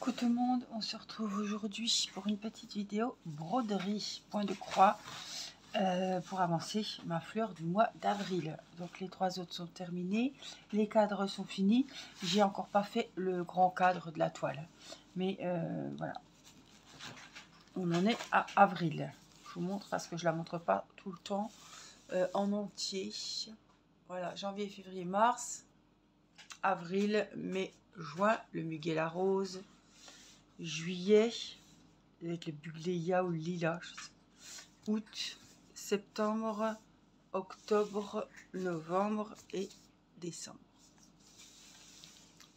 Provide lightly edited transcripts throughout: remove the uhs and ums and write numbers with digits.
Coucou tout le monde, on se retrouve aujourd'hui pour une petite vidéo broderie, point de croix, pour avancer ma fleur du mois d'avril. Donc les trois autres sont terminés, les cadres sont finis, j'ai encore pas fait le grand cadre de la toile. Mais voilà, on en est à avril. Je vous montre parce que je la montre pas tout le temps en entier. Voilà, janvier, février, mars, avril, mai, juin, le muguet la rose. Juillet, avec le bugléia ou le lilas, août, septembre, octobre, novembre et décembre.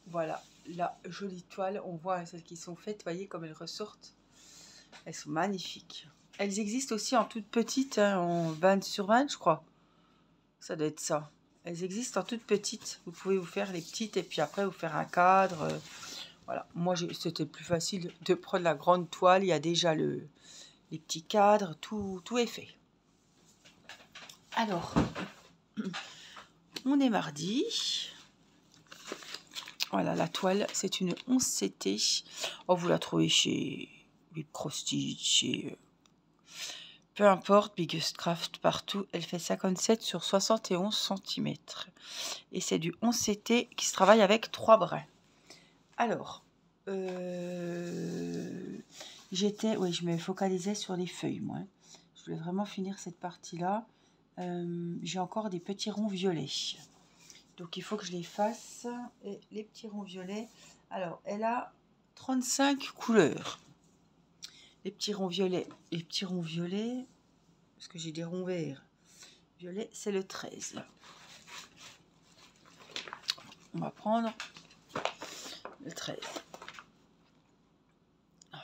Voilà la jolie toile. On voit celles qui sont faites, voyez comme elles ressortent. Elles sont magnifiques. Elles existent aussi en toute petite, hein, en 20 sur 20 je crois. Ça doit être ça. Elles existent en toute petite. Vous pouvez vous faire les petites et puis après vous faire un cadre. Voilà, moi c'était plus facile de prendre la grande toile, il y a déjà les petits cadres, tout est fait. Alors, on est mardi. Voilà, la toile, c'est une 11 CT. Oh, vous la trouvez chez Big Crosty, chez... peu importe, Biggest Craft, partout. Elle fait 57 sur 71 cm. Et c'est du 11 CT qui se travaille avec 3 brins. Alors... oui, je me focalisais sur les feuilles, moi. Je voulais vraiment finir cette partie-là. J'ai encore des petits ronds violets. Donc, il faut que je les fasse. Et les petits ronds violets, alors, elle a 35 couleurs. Les petits ronds violets, parce que j'ai des ronds verts. Violet, c'est le 13. On va prendre le 13.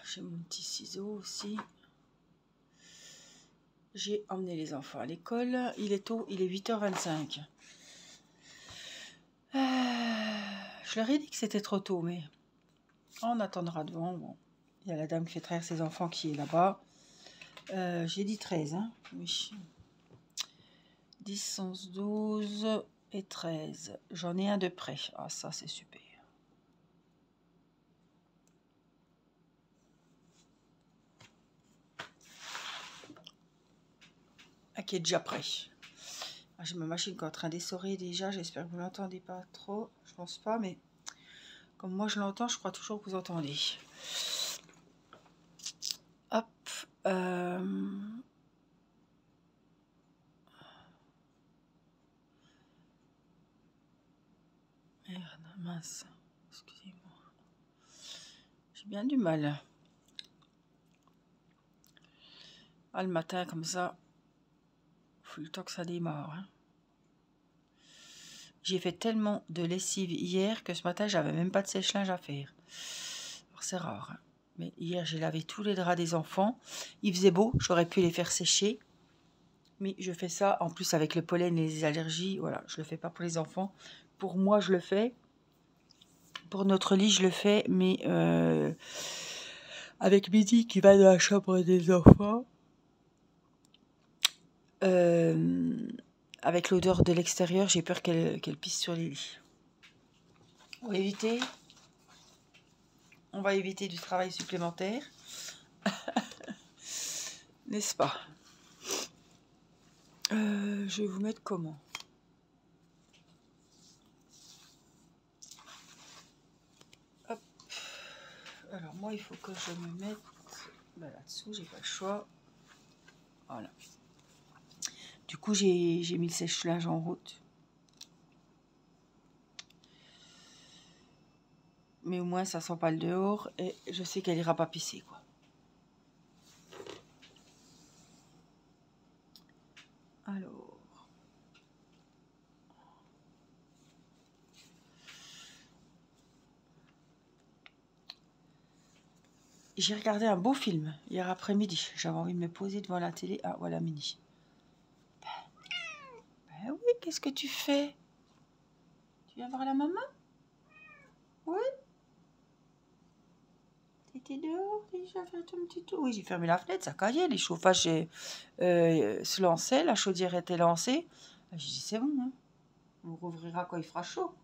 J'ai mon petit ciseau aussi. J'ai emmené les enfants à l'école. Il est tôt, il est 8h25. Je leur ai dit que c'était trop tôt, mais on attendra devant. Bon. Il y a la dame qui fait traire ses enfants qui est là-bas. J'ai dit 13, hein. Oui. 10, 11, 12 et 13. J'en ai un de près. Ah, ça, c'est super. Ah, qui est déjà prêt. Ah, j'ai ma machine qui est en train d'essorer déjà. J'espère que vous ne l'entendez pas trop. Je pense pas, mais comme moi je l'entends, je crois toujours que vous entendez. Hop. Merde, mince. Excusez-moi. J'ai bien du mal. Ah, le matin, comme ça, il faut le temps que ça démarre. Hein. J'ai fait tellement de lessive hier que ce matin, j'avais même pas de sèche-linge à faire. C'est rare. Hein. Mais hier, j'ai lavé tous les draps des enfants. Il faisait beau, j'aurais pu les faire sécher. Mais je fais ça, en plus, avec le pollen et les allergies. Voilà, je le fais pas pour les enfants. Pour moi, je le fais. Pour notre lit, je le fais. Mais avec Midi qui va dans la chambre des enfants... avec l'odeur de l'extérieur, j'ai peur qu'elle pisse sur les lits. On va éviter du travail supplémentaire. N'est-ce pas? Je vais vous mettre comment? Hop. Alors moi, il faut que je me mette là-dessous, j'ai pas le choix. Voilà. Du coup, j'ai mis le sèche-linge en route. Mais au moins, ça sent pas le dehors et je sais qu'elle ira pas pisser, quoi. Alors. J'ai regardé un beau film hier après-midi. J'avais envie de me poser devant la télé. Ah, voilà, Mini. Ben oui, qu'est-ce que tu fais? Tu viens voir la maman? Oui? T'étais dehors déjà, fait ton petit tour? Oui, j'ai fermé la fenêtre, ça caillait, les chauffages se lançaient, la chaudière était lancée. J'ai dit, c'est bon, hein. On rouvrira quand il fera chaud.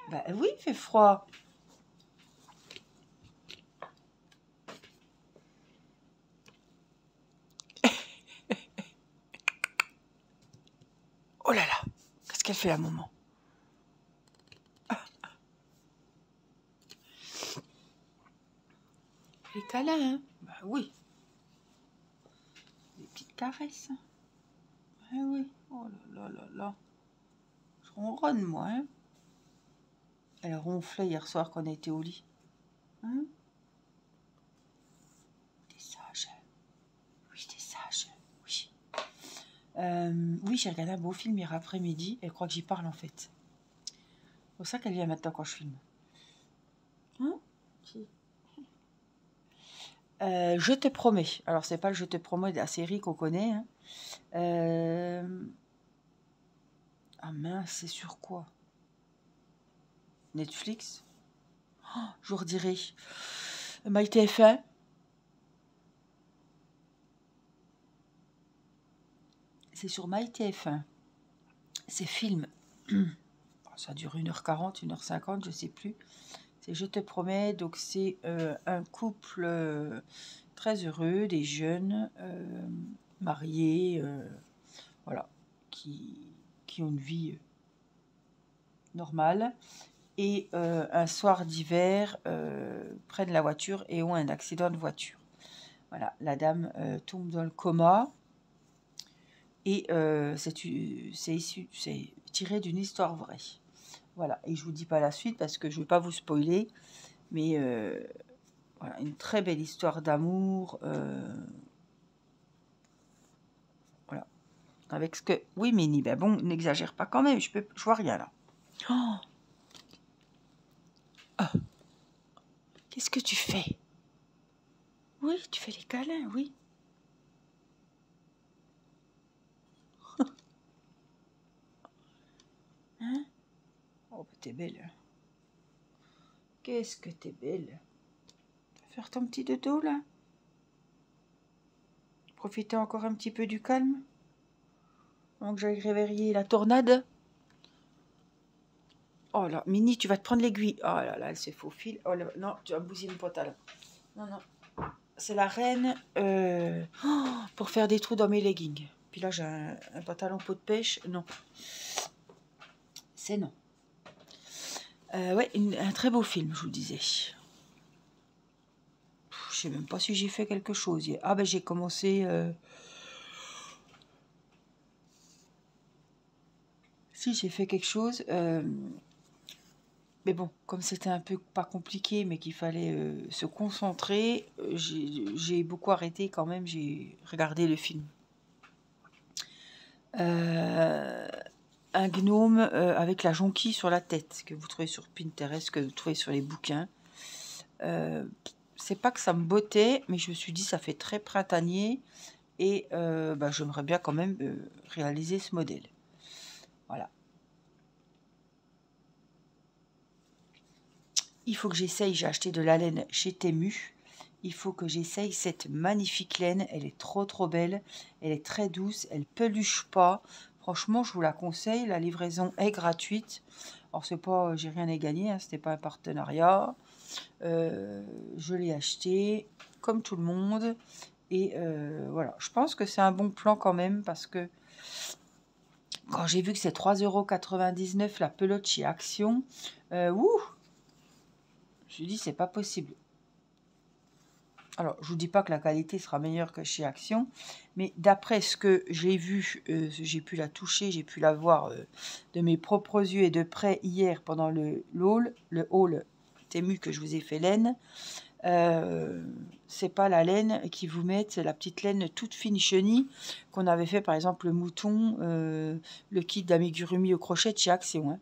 Ben oui, il fait froid. fait la maman. Les câlins, hein? Bah oui. Des petites caresses. Ah oui. Oh là là là là. Je ronronne, moi, hein? Elle ronflait hier soir quand on était au lit. Hein? T'es sage. Oui, t'es sage. Oui. Oui, j'ai regardé un beau film hier après-midi. Elle croit que j'y parle, en fait. C'est pour ça qu'elle vient maintenant quand je filme. Hein? Si. Je te promets. Alors, c'est pas le Je te promets de la série qu'on connaît. Hein. Ah mince, c'est sur quoi? Netflix? Oh, je vous redirai. MyTF1. C'est sur MyTF1. C'est film. Ça dure 1h40, 1h50, je sais plus. C'est Je te promets. Donc, c'est un couple très heureux, des jeunes, mariés, voilà, qui ont une vie normale. Et un soir d'hiver, prennent la voiture et ont un accident de voiture. Voilà, la dame tombe dans le coma. Et c'est tiré d'une histoire vraie. Voilà, et je vous dis pas la suite parce que je ne vais pas vous spoiler. Mais voilà, une très belle histoire d'amour. Voilà. Avec ce que... Oui, Mini, ben bon, n'exagère pas quand même. Je vois rien là. Oh, ah. Qu'est-ce que tu fais? Oui, tu fais les câlins, oui. Hein? Oh, bah, t'es belle. Qu'est-ce que t'es belle. Tu vas faire ton petit dodo, là? Profiter encore un petit peu du calme? Avant que j'aille réveiller la tornade? Oh là, Mini, tu vas te prendre l'aiguille. Oh là là, elle se faufile. Oh là, non, tu vas bousiller le pantalon. Non, non. C'est la reine pour faire des trous dans mes leggings. Puis là, j'ai un pantalon peau de pêche. Non. C'est non. Ouais, un très beau film, je vous disais. Je sais même pas si j'ai fait quelque chose. Ah ben, j'ai commencé... Si, j'ai fait quelque chose. Mais bon, comme c'était un peu pas compliqué, mais qu'il fallait se concentrer, j'ai beaucoup arrêté quand même. J'ai regardé le film. Un gnome avec la jonquille sur la tête, que vous trouvez sur Pinterest, que vous trouvez sur les bouquins. C'est pas que ça me bottait, mais je me suis dit ça fait très printanier et bah, j'aimerais bien quand même réaliser ce modèle. Voilà. Il faut que j'essaye, j'ai acheté de la laine chez Temu. Il faut que j'essaye cette magnifique laine, elle est trop belle, elle est très douce, elle peluche pas. Franchement, je vous la conseille, la livraison est gratuite. Alors c'est pas, j'ai rien à gagner, hein, c'était pas un partenariat. Je l'ai acheté comme tout le monde et voilà. Je pense que c'est un bon plan quand même parce que quand j'ai vu que c'est 3,99 € la pelote chez Action, ouh, je me suis dit c'est pas possible. Alors, je vous dis pas que la qualité sera meilleure que chez Action, mais d'après ce que j'ai vu, j'ai pu la toucher, j'ai pu la voir de mes propres yeux et de près hier pendant le haul Temu que je vous ai fait laine. C'est pas la laine qui vous met, c'est la petite laine toute fine chenille qu'on avait fait par exemple le mouton, le kit d'amigurumi au crochet de chez Action. Hein.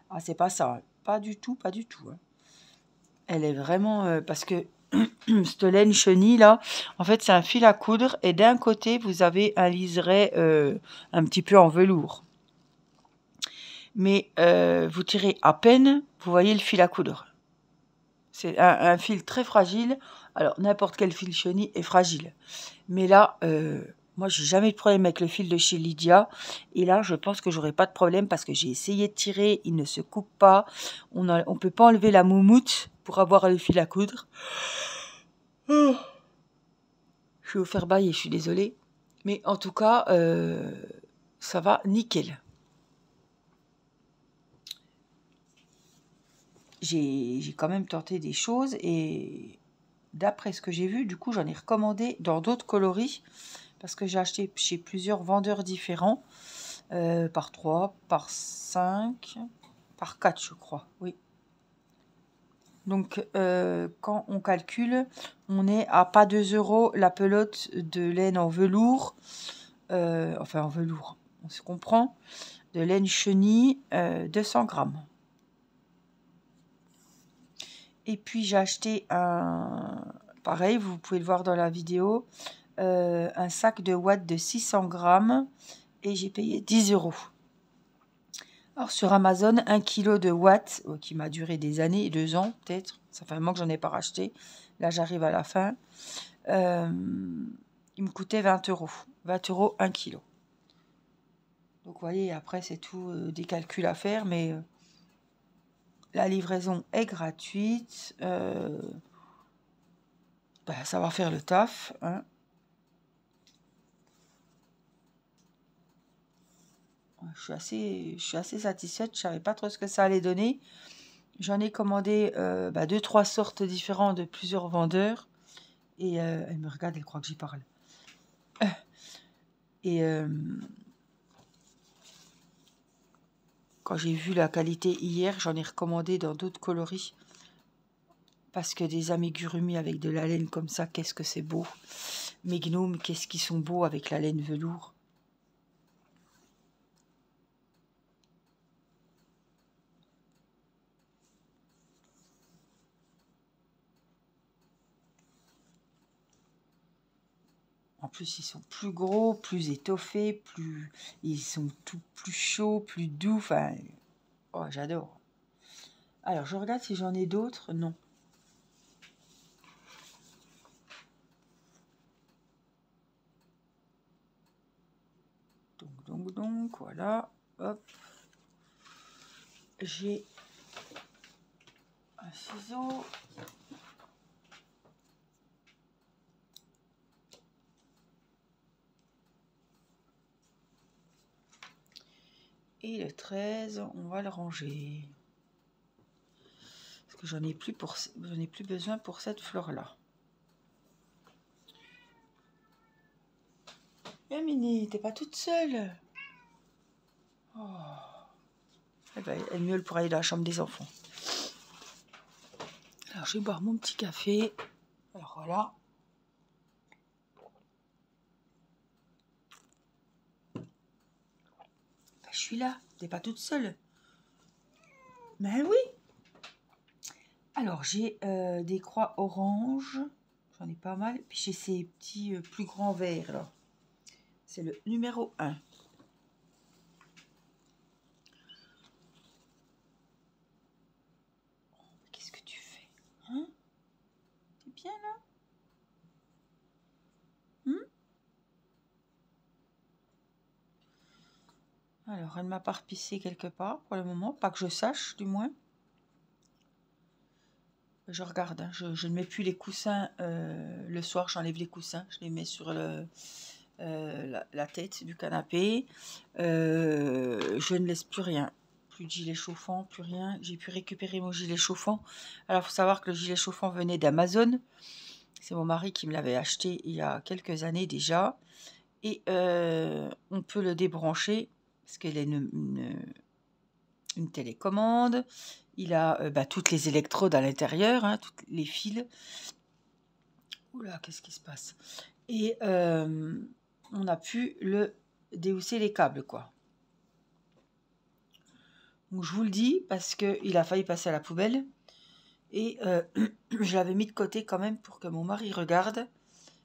Ah, c'est pas ça, hein. Pas du tout, pas du tout. Hein. Elle est vraiment parce que cette laine chenille là, en fait c'est un fil à coudre et d'un côté vous avez un liseré un petit peu en velours. Mais vous tirez à peine, vous voyez le fil à coudre. C'est un fil très fragile. Alors n'importe quel fil chenille est fragile. Mais là, moi j'ai jamais eu de problème avec le fil de chez Lydia. Et là je pense que j'aurai pas de problème parce que j'ai essayé de tirer, il ne se coupe pas. On peut pas enlever la moumoute pour avoir le fil à coudre. Oh. Je vais vous faire bailler, je suis désolée. Mais en tout cas, ça va nickel. j'ai quand même tenté des choses et d'après ce que j'ai vu, du coup, j'en ai recommandé dans d'autres coloris parce que j'ai acheté chez plusieurs vendeurs différents, par 3, par 5, par 4, je crois, oui. Donc, quand on calcule, on est à pas 2 € la pelote de laine en velours, enfin en velours, on se comprend, de laine chenille, 200 grammes. Et puis j'ai acheté pareil, vous pouvez le voir dans la vidéo, un sac de ouate de 600 grammes et j'ai payé 10 €. Alors sur Amazon, 1 kg de ouate, qui m'a duré des années, 2 ans peut-être, ça fait un moment que j'en ai pas racheté, là j'arrive à la fin, il me coûtait 20 €, 20 € 1 kg. Donc vous voyez, après c'est tout des calculs à faire, mais la livraison est gratuite, ça va faire le taf, hein. Je suis assez satisfaite, je savais pas trop ce que ça allait donner. J'en ai commandé 2-3 sortes différentes de plusieurs vendeurs. Et elle me regarde, elle croit que j'y parle. Et quand j'ai vu la qualité hier, j'en ai recommandé dans d'autres coloris. Parce que des amigurumi avec de la laine comme ça, qu'est-ce que c'est beau. Mes gnomes, qu'est-ce qu'ils sont beaux avec la laine velours. En plus, ils sont plus gros, plus étoffés, ils sont tout plus chauds, plus doux. Enfin, oh, j'adore. Alors, je regarde si j'en ai d'autres. Non. Donc, voilà. Hop. J'ai un ciseau. Et le 13, on va le ranger. Parce que j'en ai plus besoin pour cette fleur-là. Eh Mini, t'es pas toute seule. Oh. Eh ben, elle miaule pour aller dans la chambre des enfants. Alors, je vais boire mon petit café. Alors, voilà. Ben, je suis là. T'es pas toute seule. Ben oui. Alors, j'ai des croix orange. J'en ai pas mal. Puis, j'ai ces petits plus grands verres, là. C'est le numéro 1. Qu'est-ce que tu fais? Hein? T'es bien, là? Alors, elle m'a pas repissé quelque part pour le moment, pas que je sache du moins. Je regarde, hein, je ne mets plus les coussins le soir, j'enlève les coussins, je les mets sur la tête du canapé. Je ne laisse plus rien, plus de gilet chauffant, plus rien. J'ai pu récupérer mon gilet chauffant. Alors, il faut savoir que le gilet chauffant venait d'Amazon. C'est mon mari qui me l'avait acheté il y a quelques années déjà. Et on peut le débrancher parce qu'il a une télécommande. Il a toutes les électrodes à l'intérieur, hein, toutes les fils. Oula, qu'est-ce qui se passe? Et on a pu le déhousser les câbles, quoi. Donc je vous le dis parce qu'il a failli passer à la poubelle. Et je l'avais mis de côté quand même pour que mon mari regarde.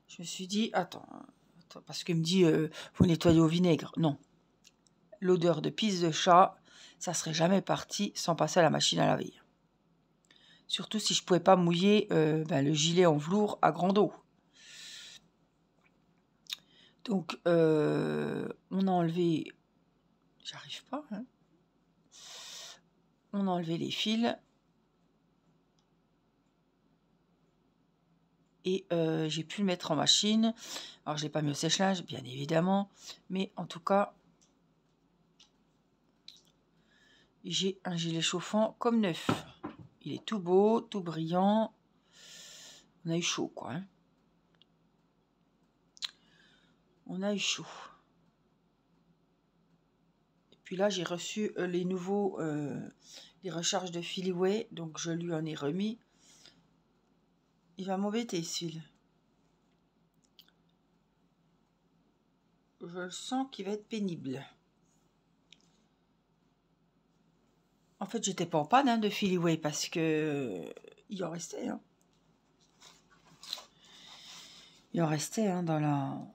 Je me suis dit, attends parce qu'il me dit, vous nettoyez au vinaigre. Non. L'odeur de pisse de chat, ça serait jamais parti sans passer à la machine à laver. Surtout si je pouvais pas mouiller le gilet en velours à grande eau. Donc, on a enlevé... J'arrive pas, hein. On a enlevé les fils. Et j'ai pu le mettre en machine. Alors, je l'ai pas mis au sèche-linge, bien évidemment. Mais en tout cas, j'ai un gilet chauffant comme neuf. Il est tout beau, tout brillant. On a eu chaud, quoi. Hein. On a eu chaud. Et puis là, j'ai reçu les nouveaux... les recharges de Filiway. Donc, je lui en ai remis. Il va m'embêter, celui-là. Je le sens qu'il va être pénible. En fait, j'étais pas en panne hein, de Filiway parce que il en restait. Hein. Il en restait hein, dans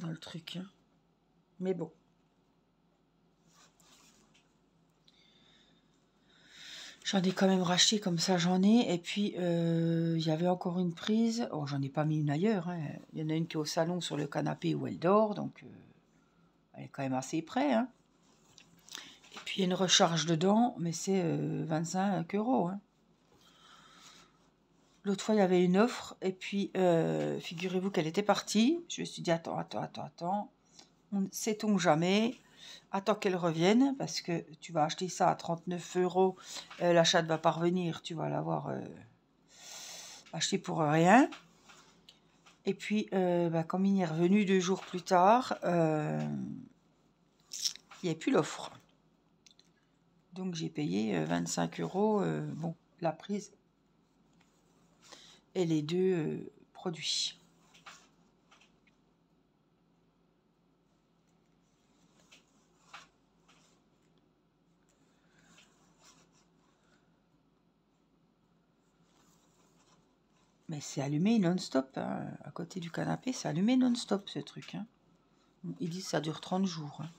le truc. Hein. Mais bon. J'en ai quand même racheté comme ça, j'en ai. Et puis, il y avait encore une prise. Oh, j'en ai pas mis une ailleurs. Hein. Il y en a une qui est au salon sur le canapé où elle dort. Donc, elle est quand même assez près. Hein. Et puis, il y a une recharge dedans. Mais c'est 25 €. Hein. L'autre fois, il y avait une offre. Et puis, figurez-vous qu'elle était partie. Je me suis dit, attends. Sait-on jamais. Attends qu'elle revienne. Parce que tu vas acheter ça à 39 €. L'achat ne va pas revenir. Tu vas l'avoir acheté pour rien. Et puis, comme il est revenu 2 jours plus tard, il n'y avait plus l'offre. Donc, j'ai payé 25 €. Bon, la prise et les deux produits. Mais c'est allumé non-stop. Hein. À côté du canapé, c'est allumé non-stop ce truc. Hein. Ils disent que ça dure 30 jours. Hein.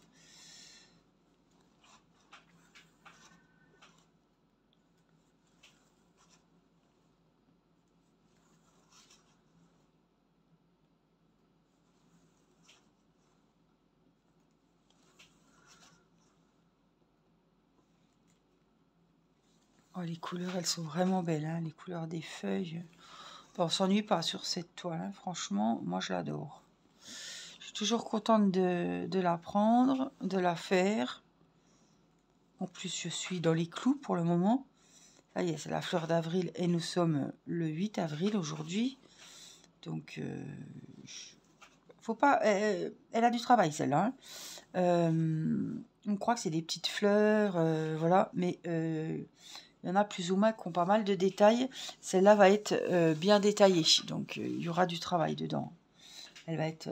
Oh, les couleurs, elles sont vraiment belles. Hein. Les couleurs des feuilles. Bon, on s'ennuie pas sur cette toile. Hein. Franchement, moi, je l'adore. Je suis toujours contente de la prendre, de la faire. En plus, je suis dans les clous pour le moment. Ça y est, c'est la fleur d'avril et nous sommes le 8 avril aujourd'hui. Donc, faut pas... elle a du travail, celle-là. Hein. On croit que c'est des petites fleurs, voilà. Mais il y en a plus ou moins qui ont pas mal de détails. Celle-là va être bien détaillée. Donc, il y aura du travail dedans. Elle va être...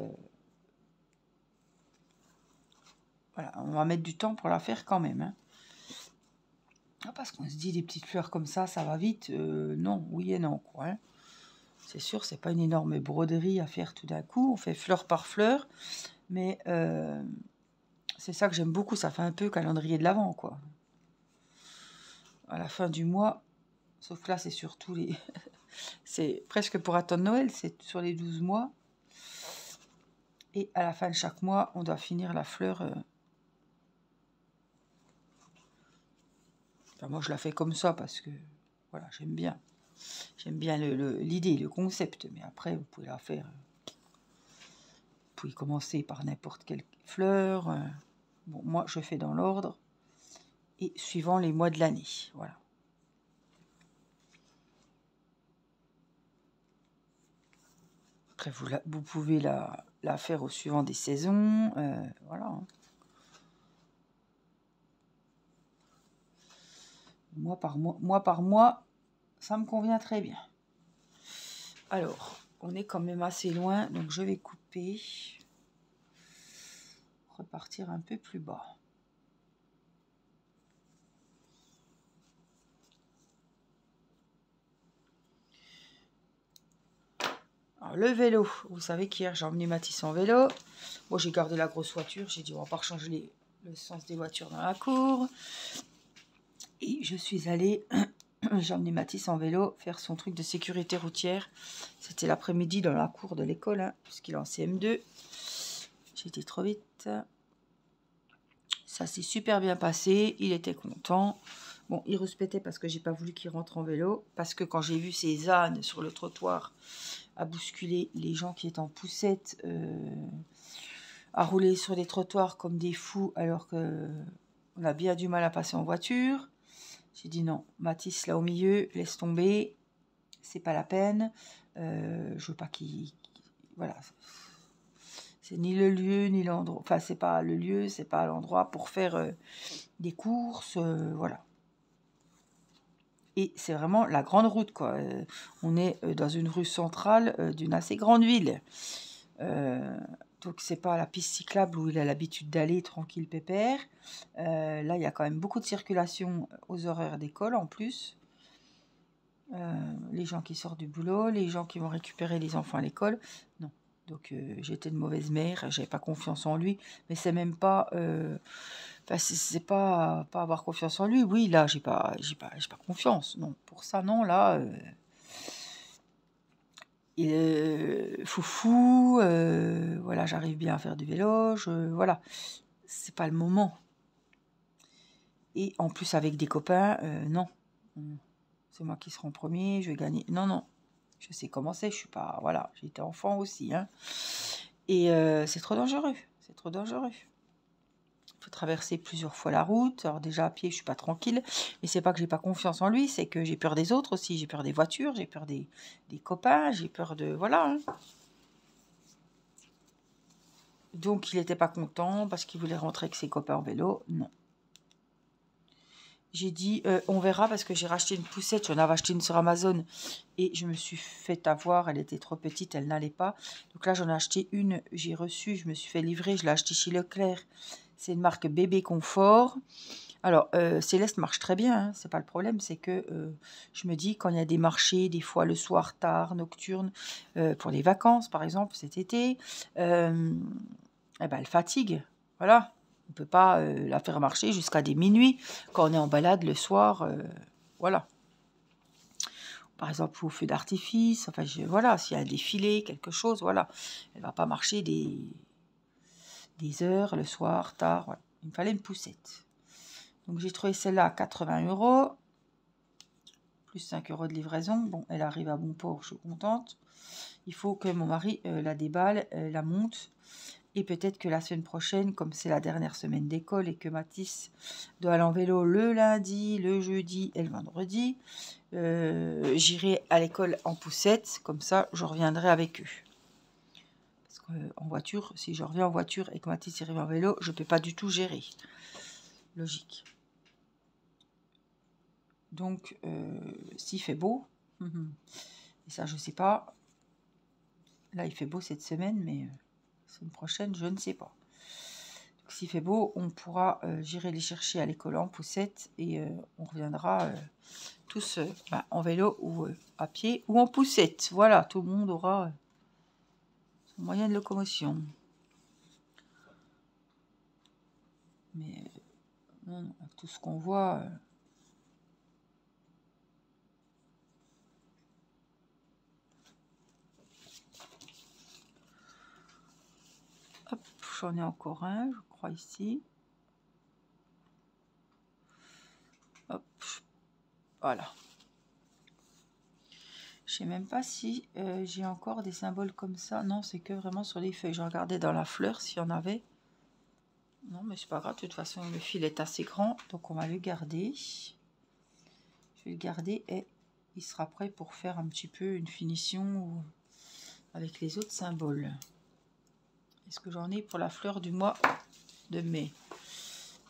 voilà, on va mettre du temps pour la faire quand même. Hein. Parce qu'on se dit des petites fleurs comme ça va vite. Non, oui et non, quoi. Hein. C'est sûr, c'est pas une énorme broderie à faire tout d'un coup. On fait fleur par fleur. Mais c'est ça que j'aime beaucoup. Ça fait un peu calendrier de l'Avent, quoi. À la fin du mois. Sauf que là, c'est surtout les... c'est presque pour attendre Noël. C'est sur les 12 mois. Et à la fin de chaque mois, on doit finir la fleur... Enfin, moi, je la fais comme ça parce que... Voilà, j'aime bien. J'aime bien l'idée, le concept. Mais après, vous pouvez la faire... Vous pouvez commencer par n'importe quelle fleur. Bon, moi, je fais dans l'ordre. Et suivant les mois de l'année. Voilà. Après, vous pouvez la faire au suivant des saisons. Voilà. Mois par mois, ça me convient très bien. Alors, on est quand même assez loin. Donc, je vais couper. Repartir un peu plus bas. Alors, le vélo, vous savez qu'hier j'ai emmené Mathis en vélo. Moi j'ai gardé la grosse voiture, j'ai dit on va pas changer le sens des voitures dans la cour. Et je suis allée, j'ai emmené Mathis en vélo faire son truc de sécurité routière. C'était l'après-midi dans la cour de l'école, hein, puisqu'il est en CM2. J'ai été trop vite. Ça s'est super bien passé, il était content. Bon, il respectait parce que j'ai pas voulu qu'il rentre en vélo. Parce que quand j'ai vu ces ânes sur le trottoir à bousculer les gens qui étaient en poussette, à rouler sur les trottoirs comme des fous, alors que on a bien du mal à passer en voiture. J'ai dit non, Mathis là au milieu, laisse tomber, c'est pas la peine. Je veux pas qu'il... Voilà. C'est ni le lieu, ni l'endroit. Enfin, c'est pas le lieu, c'est pas l'endroit pour faire des courses, voilà. Et c'est vraiment la grande route, quoi. On est dans une rue centrale d'une assez grande ville. Donc, c'est pas la piste cyclable où il a l'habitude d'aller tranquille, pépère. Là, il y a quand même beaucoup de circulation aux horaires d'école en plus. Les gens qui sortent du boulot, les gens qui vont récupérer les enfants à l'école. Non. Donc, j'étais une mauvaise mère, j'avais pas confiance en lui. Mais c'est même pas... c'est pas avoir confiance en lui. Oui, là, j'ai pas confiance. Non, pour ça, non, là... il est foufou, voilà, j'arrive bien à faire du vélo, voilà, c'est pas le moment. Et en plus avec des copains, non, c'est moi qui serai en premier, je vais gagner. Non, non, je sais comment c'est, je suis pas, voilà, j'ai été enfant aussi, hein. Et c'est trop dangereux, c'est trop dangereux. Il faut traverser plusieurs fois la route. Alors déjà à pied, je suis pas tranquille, mais c'est pas que j'ai pas confiance en lui, c'est que j'ai peur des autres aussi, j'ai peur des voitures, j'ai peur des copains, j'ai peur de, voilà, hein. Donc, il n'était pas content parce qu'il voulait rentrer avec ses copains en vélo. Non. J'ai dit, on verra parce que j'ai racheté une poussette. J'en avais acheté une sur Amazon et je me suis fait avoir. Elle était trop petite, elle n'allait pas. Donc là, j'en ai acheté une. J'ai reçu, je me suis fait livrer. Je l'ai acheté chez Leclerc. C'est une marque Bébé Confort. Alors, Céleste marche très bien. Hein, c'est pas le problème. C'est que je me dis, quand il y a des marchés, des fois le soir tard, nocturne, pour les vacances, par exemple, cet été... eh ben, elle fatigue, voilà. On ne peut pas la faire marcher jusqu'à des minuit quand on est en balade le soir, voilà. Par exemple, au feu d'artifice, enfin, voilà, s'il y a un défilé, quelque chose, voilà. Elle ne va pas marcher des heures le soir, tard, voilà. Il me fallait une poussette. Donc, j'ai trouvé celle-là à 80 €, plus 5 € de livraison. Bon, elle arrive à bon port, je suis contente. Il faut que mon mari la déballe, la monte. Et peut-être que la semaine prochaine, comme c'est la dernière semaine d'école et que Mathis doit aller en vélo le lundi, le jeudi et le vendredi, j'irai à l'école en poussette. Comme ça, je reviendrai avec eux. Parce qu'en voiture, si je reviens en voiture et que Mathis y revient en vélo, je ne peux pas du tout gérer. Logique. Donc, s'il fait beau, et ça, je ne sais pas. Là, il fait beau cette semaine, mais... la semaine prochaine, je ne sais pas. Donc, s'il fait beau, on pourra, j'irai les chercher à l'école en poussette et on reviendra tous en vélo ou à pied ou en poussette. Voilà, tout le monde aura son moyen de locomotion. Mais non, non, tout ce qu'on voit... hop, j'en ai encore un, je crois, ici. Hop, voilà. Je sais même pas si j'ai encore des symboles comme ça. Non, c'est que vraiment sur les feuilles. Je regardais dans la fleur s'il y en avait. Non, mais c'est pas grave. De toute façon, le fil est assez grand. Donc, on va le garder. Je vais le garder et il sera prêt pour faire un petit peu une finition avec les autres symboles. Est-ce que j'en ai pour la fleur du mois de mai?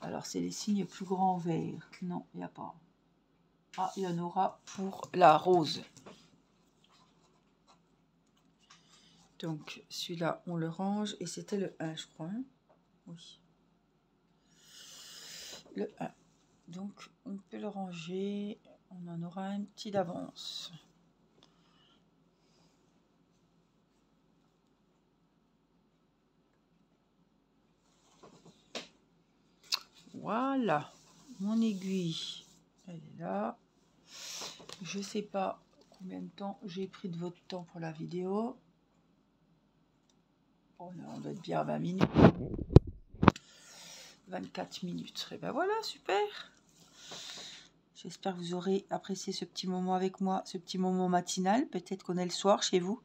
Alors, c'est les signes plus grands verts. Non, il n'y a pas. Ah, il y en aura pour la rose. Donc, celui-là, on le range. Et c'était le 1, je crois. Hein, oui. Le 1. Donc, on peut le ranger. On en aura un petit d'avance. Voilà. Mon aiguille, elle est là. Je sais pas combien de temps j'ai pris de votre temps pour la vidéo. Bon, on doit être bien à 20 minutes. 24 minutes. Et ben voilà, super. J'espère que vous aurez apprécié ce petit moment avec moi, ce petit moment matinal. Peut-être qu'on est le soir chez vous.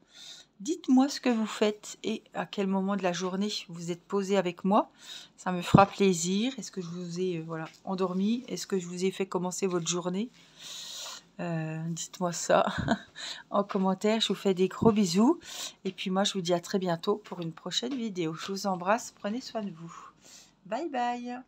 Dites-moi ce que vous faites et à quel moment de la journée vous êtes posé avec moi. Ça me fera plaisir. Est-ce que je vous ai voilà, endormi? Est-ce que je vous ai fait commencer votre journée? Dites-moi ça en commentaire. Je vous fais des gros bisous. Et puis moi, je vous dis à très bientôt pour une prochaine vidéo. Je vous embrasse. Prenez soin de vous. Bye bye.